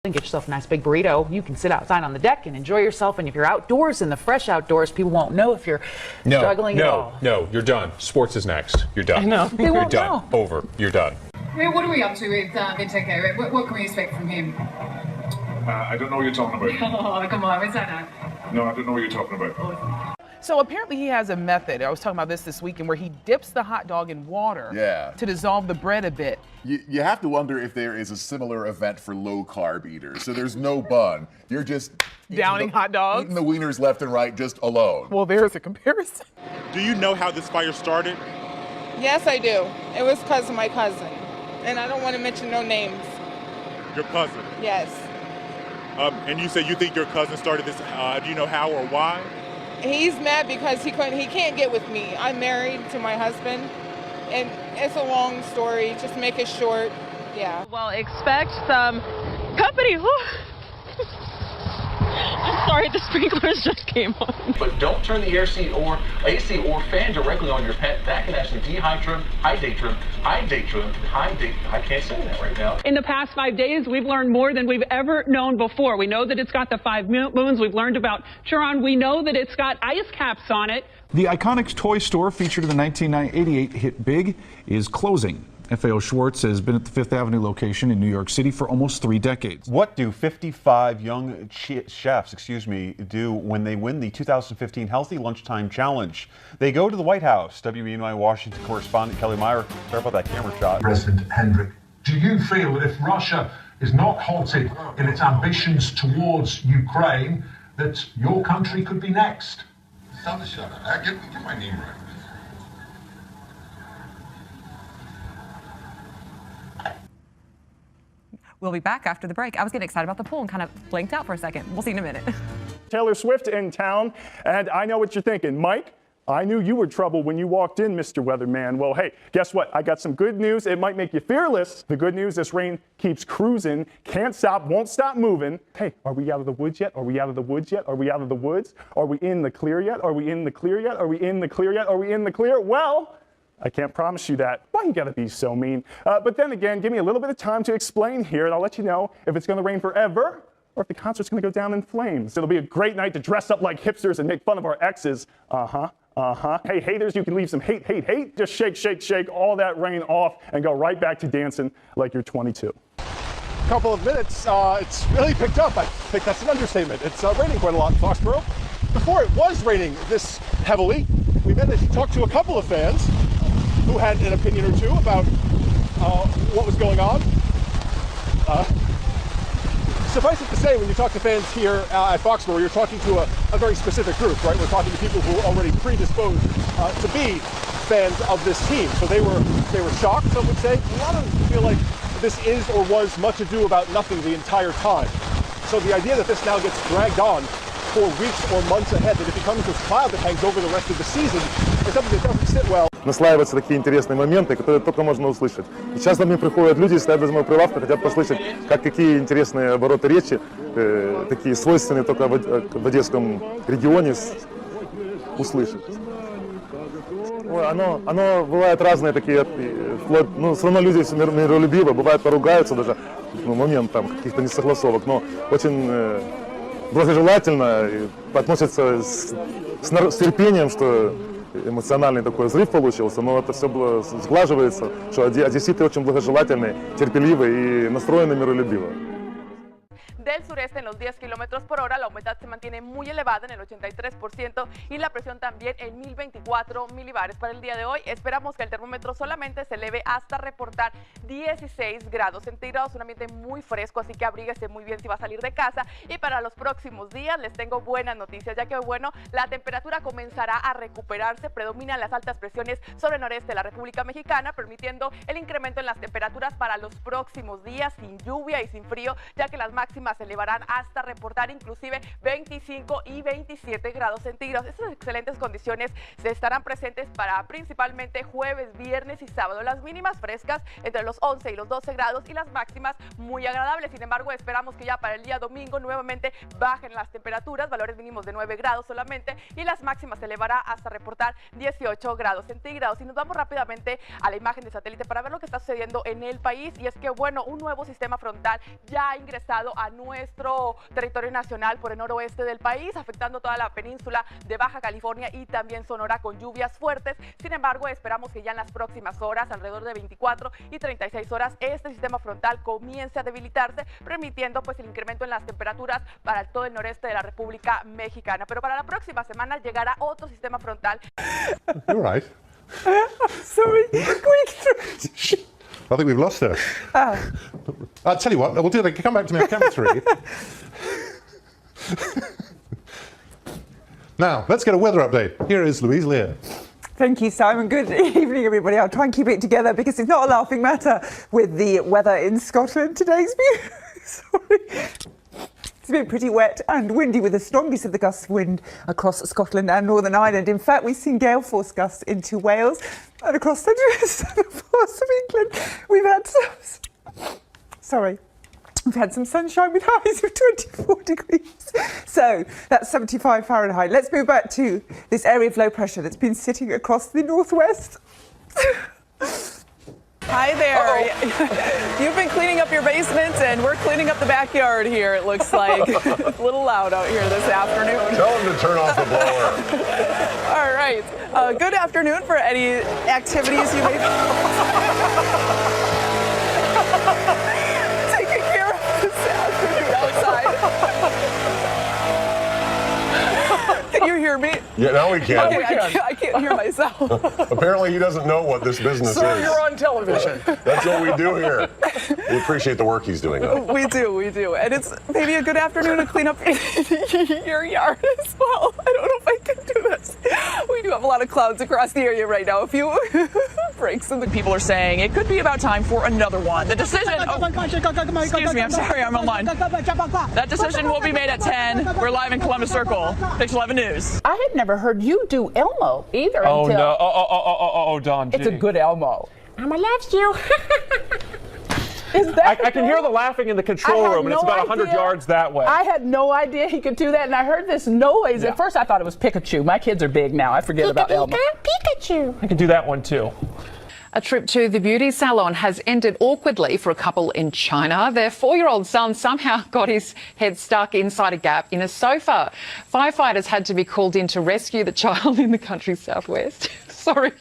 And get yourself a nice big burrito. You can sit outside on the deck and enjoy yourself. And if you're outdoors in the fresh outdoors, people won't know if you're struggling at all. No, you're done. Sports is next. You're done. I know. They You're won't done. know. Over. You're done. What are we up to with Benteke? What can we expect from him? I don't know what you're talking about. Oh, come on, what's that now? No, I don't know what you're talking about. So apparently he has a method. I was talking about this weekend where he dips the hot dog in water to dissolve the bread a bit. You have to wonder if there is a similar event for low-carb eaters. So there's no bun. You're just downing hot dogs? Eating the wieners left and right just alone. Well, there's a comparison. Do you know how this fire started? Yes, I do. It was because of my cousin. And I don't want to mention no names. Your cousin? Yes. And you said you think your cousin started this. Do you know how or why? He's mad because he can't get with me. I'm married to my husband, and it's a long story. Just make it short. Yeah. Well, expect some company. I'm sorry, the sprinklers just came on. But don't turn the AC or fan directly on your pet. That can actually dehydrate, I can't say that right now. In the past 5 days, we've learned more than we've ever known before. We know that it's got the 5 moons. We've learned about Chiron. We know that it's got ice caps on it. The iconic toy store featured in the 1988 hit Big is closing. FAO Schwartz has been at the Fifth Avenue location in New York City for almost 3 decades. What do 55 young chefs, do when they win the 2015 Healthy Lunchtime Challenge? They go to the White House. WENY Washington correspondent Kelly Meyer, sorry about that camera shot. President Hendrick, do you feel that if Russia is not halted in its ambitions towards Ukraine, that your country could be next? Get my name right. We'll be back after the break. I was getting excited about the pool and kind of blanked out for a second. We'll see in a minute. Taylor Swift in town, and I know what you're thinking. Mike, I knew you were trouble when you walked in, Mr. Weatherman. Well, hey, guess what? I got some good news. It might make you fearless. The good news, this rain keeps cruising, can't stop, won't stop moving. Hey, are we out of the woods yet? Are we out of the woods yet? Are we out of the woods? Are we in the clear yet? Are we in the clear yet? Are we in the clear yet? Are we in the clear? Well, I can't promise you that. Why you gotta be so mean? But then again, give me a little bit of time to explain here, and I'll let you know if it's gonna rain forever or if the concert's gonna go down in flames. It'll be a great night to dress up like hipsters and make fun of our exes. Hey, haters, you can leave some hate. Just shake all that rain off and go right back to dancing like you're 22. Couple of minutes, it's really picked up. I think that's an understatement. It's raining quite a lot in Foxborough. Before it was raining this heavily, we managed to talk to a couple of fans who had an opinion or two about what was going on. Suffice it to say, when you talk to fans here at Foxborough, you're talking to a very specific group, right? We're talking to people who are already predisposed to be fans of this team. So they were shocked, some would say. A lot of them feel like this is or was much ado about nothing the entire time. So the idea that this now gets dragged on for weeks or months ahead, that it becomes this cloud that hangs over the rest of the season, is something that doesn't sit well. Наслаиваются такие интересные моменты, которые только можно услышать. И сейчас ко мне приходят люди, стоят без моего прилавка, хотят послушать, какие интересные обороты речи, такие свойственные только в Одесском регионе, услышать. Ой, оно бывает разные такие, все равно люди миролюбивы, бывает поругаются даже, момент там каких-то несогласовок, но очень благожелательно и относятся с терпением, что эмоциональный такой взрыв получился, но это все было сглаживается, что одесситы очень благожелательные, терпеливые и настроены миролюбиво. Del sureste en los 10 kilómetros por hora, la humedad se mantiene muy elevada en el 83% y la presión también en 1024 milibares. Para el día de hoy esperamos que el termómetro solamente se eleve hasta reportar 16 grados centígrados, un ambiente muy fresco, así que abríguese muy bien si va a salir de casa. Y para los próximos días les tengo buenas noticias, ya que bueno, la temperatura comenzará a recuperarse, predominan las altas presiones sobre el noreste de la República Mexicana, permitiendo el incremento en las temperaturas para los próximos días, sin lluvia y sin frío, ya que las máximas se elevarán hasta reportar inclusive 25 y 27 grados centígrados. Estas excelentes condiciones se estarán presentes para principalmente jueves, viernes y sábado. Las mínimas frescas entre los 11 y los 12 grados y las máximas muy agradables. Sin embargo, esperamos que ya para el día domingo nuevamente bajen las temperaturas, valores mínimos de 9 grados solamente, y las máximas se elevará hasta reportar 18 grados centígrados. Y nos vamos rápidamente a la imagen de satélite para ver lo que está sucediendo en el país, y es que bueno, un nuevo sistema frontal ya ha ingresado a nuestro territorio nacional por el noroeste del país, afectando toda la península de Baja California y también Sonora con lluvias fuertes. Sin embargo, esperamos que ya en las próximas horas, alrededor de 24 y 36 horas, este sistema frontal comience a debilitarse, permitiendo pues el incremento en las temperaturas para todo el noreste de la República Mexicana. Pero para la próxima semana llegará otro sistema frontal. You're right. Sorry. I think we've lost her. I'll tell you what, we'll do that. Come back to me on camera 3. Now, let's get a weather update. Here is Louise Lear. Thank you, Simon. Good evening, everybody. I'll try and keep it together because it's not a laughing matter with the weather in Scotland today. It's been pretty wet and windy with the strongest of the gusts of wind across Scotland and Northern Ireland. In fact, we've seen gale force gusts into Wales and across the southern parts of England. We've had some sunshine with highs of 24 degrees. So that's 75 Fahrenheit. Let's move back to this area of low pressure that's been sitting across the northwest. Hi there. You've been cleaning up your basement, and we're cleaning up the backyard here, it looks like. It's a little loud out here this afternoon. Tell them to turn off the blower. All right. Good afternoon for any activities you may taking care of this afternoon outside. Can you hear me? Yeah, now we can. Okay, I can't hear myself. Apparently he doesn't know what this business Sir, is. you're on television. That's what we do here. We appreciate the work he's doing, though. We do. And it's maybe a good afternoon to clean up your yard as well. I don't know if I can do this. We do have a lot of clouds across the area right now. A few breaks in the people are saying it could be about time for another one. The decision, excuse me, I'm sorry, I'm online. That decision will be made at 10. We're live in Columbus Circle. Pix 11 News. I had never heard you do Elmo either until... No. Oh, Don. It's a good Elmo. Mama loves you. I can hear the laughing in the control room, and it's about 100 yards that way. I had no idea he could do that, and I heard this noise. Yeah. At first, I thought it was Pikachu. My kids are big now. I forget about Elmo. Pikachu. I can do that one, too. A trip to the beauty salon has ended awkwardly for a couple in China. Their 4-year-old son somehow got his head stuck inside a gap in a sofa. Firefighters had to be called in to rescue the child in the country's southwest. Sorry.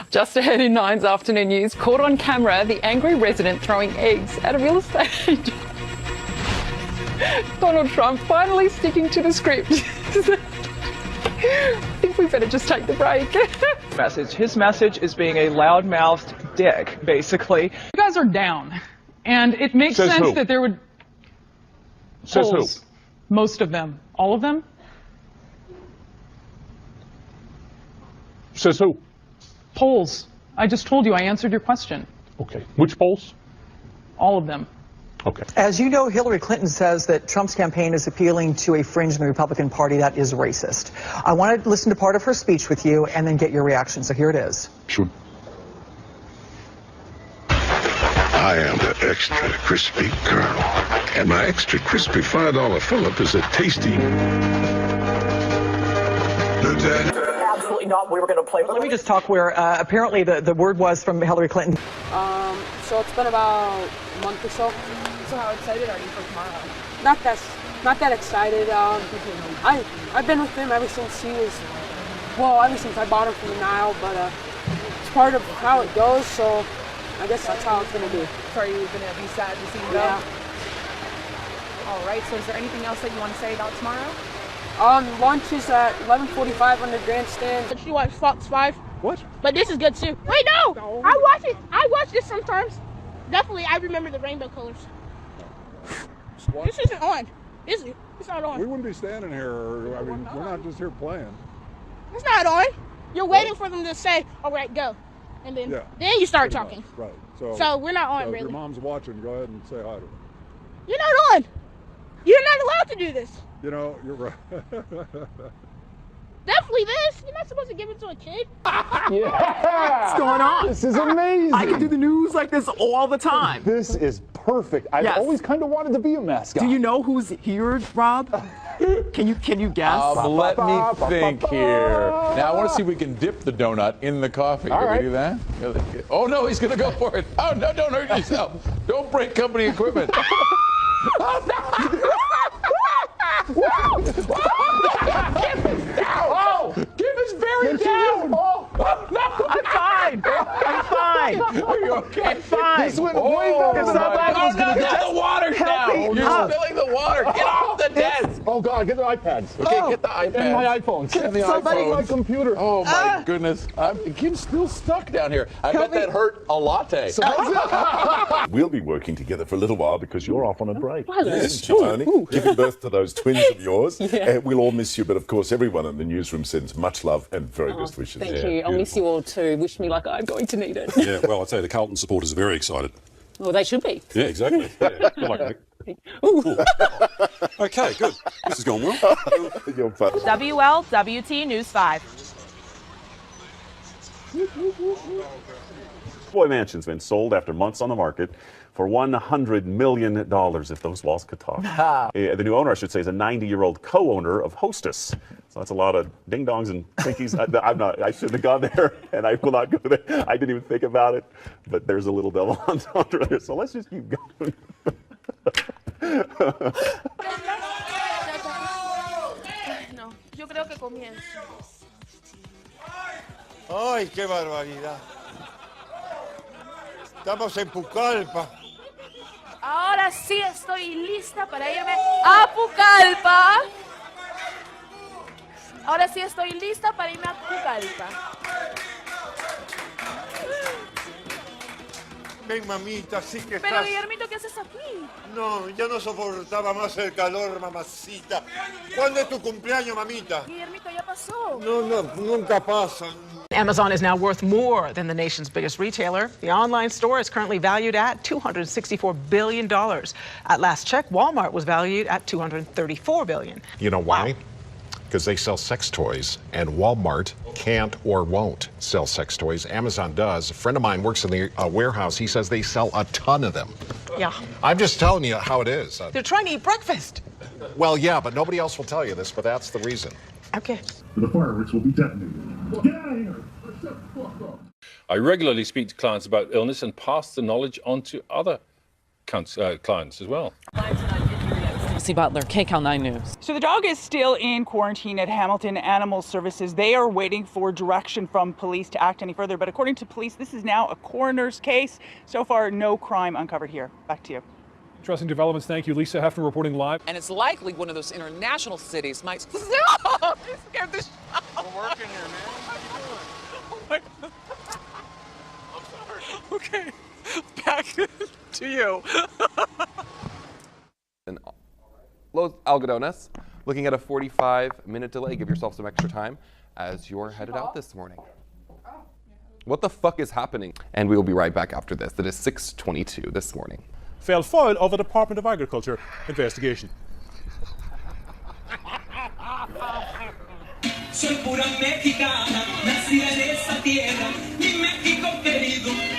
Just ahead in 9's afternoon news, caught on camera, the angry resident throwing eggs at a real estate agent. Donald Trump finally sticking to the script. I think we better just take the break. His message is being a loud-mouthed dick, basically. You guys are down, and it makes sense that there would... Says polls, who? most of them. All of them? Says who? Polls. I just told you, I answered your question. Okay. Which polls? All of them. Okay. As you know, Hillary Clinton says that Trump's campaign is appealing to a fringe in the Republican Party that is racist. I want to listen to part of her speech with you and then get your reaction. So here it is. Sure. I am the extra crispy Colonel, and my extra crispy $5 fill-up is a tasty Lieutenant. Absolutely not. We were going to play. Let me just talk where apparently the word was from Hillary Clinton. So it's been about a month or so. So how excited are you for tomorrow? Not that excited. I've been with him ever since ever since I bought him from the Nile, but it's part of how it goes, so I guess that's how it's going to be. So are you going to be sad to see him go? Yeah. All right, so is there anything else that you want to say about tomorrow? Lunch is at 11:45 on the grandstand. Did you watch Fox 5? What? But this is good too. Wait, no! I watch it. I watch this sometimes. Definitely, I remember the rainbow colors. What? This isn't on. It's not on. We wouldn't be standing here. I mean, we're not just here playing. It's not on. You're waiting for them to say, "All right, go," and then you start talking. Right. So we're not on, so really. If your mom's watching, go ahead and say hi to her. You're not on. You're not allowed to do this. You know, you're right. Definitely this. You're not supposed to give it to a kid. Yeah! What's going on? This is amazing. I can do the news like this all the time. This is perfect. I've always kind of wanted to be a mascot. Do you know who's here, Rob? Can you guess? Let me think here. Now I want to see if we can dip the donut in the coffee. Can we do that? Oh no, he's going to go for it. Oh no, don't hurt yourself. Don't break company equipment. Kim is very down. I'm fine. I'm fine. Are you okay? I'm fine. This went way better than I thought it was going to go. Get the water down. You're spilling the water. Get off the desk. Oh, God, get the iPads. Okay, get the iPads. And my iPhones. And the Somebody iPhones. my computer. Oh, my goodness. Kim's still stuck down here. I bet that hurt a latte. We'll be working together for a little while because you're off on a break. Yes, Tony, giving birth to those twins of yours. We'll all miss you, but of course everyone in the newsroom sends much love and very best wishes. Thank you. I'll miss you all too. Wish me like I'm going to need it. Yeah, well, I'd say the Carlton supporters are very excited. Well, they should be. Yeah, exactly. Yeah. Good luck, Nick. Okay, good. This has gone well. WLWT News 5. Boy Mansion's been sold after months on the market for $100 million, if those walls could talk. The new owner, I should say, is a 90-year-old co-owner of Hostess. So that's a lot of ding-dongs and twinkies. I shouldn't have gone there, and I will not go there. I didn't even think about it, but there's a little double entendre there, so let's just keep going. No, yo creo que comienza. ¡Ay, qué barbaridad! Estamos en Pucallpa. Ahora sí estoy lista para irme a Pucallpa. Ahora sí estoy lista para irme a Pucallpa. Ven, mamita, sí que Pero estás... Guillermito, ¿qué haces aquí? No, ya no soportaba más el calor, mamacita. ¿Cuándo es tu cumpleaños, mamita? Guillermito, ya pasó. No, nunca pasa. Amazon is now worth more than the nation's biggest retailer. The online store is currently valued at $264 billion. At last check, Walmart was valued at $234 billion. You know why? Because they sell sex toys, and Walmart can't or won't sell sex toys. Amazon does. A friend of mine works in the warehouse. He says they sell a ton of them. Yeah. I'm just telling you how it is. They're trying to eat breakfast. Well, yeah, but nobody else will tell you this, but that's the reason. Okay. The fireworks will be detonated. Get out of here! I regularly speak to clients about illness and pass the knowledge on to other clients as well. Lucy Butler, KCAL 9 News. So the dog is still in quarantine at Hamilton Animal Services. They are waiting for direction from police to act any further. But according to police, this is now a coroner's case. So far, no crime uncovered here. Back to you. Interesting developments. Thank you. Lisa Hefner reporting live. And it's likely one of those international cities might... Stop! You scared the shit out of me. We're working here, man. Oh my God. I'm sorry. Okay. Back to you. Los Algodones, looking at a 45-minute delay. Give yourself some extra time as you're headed out this morning. What the fuck is happening? And we will be right back after this. It is 6:22 this morning. Fell foul of a Department of Agriculture investigation. Soy pura mexicana, nacida en esa tierra, mi México querido.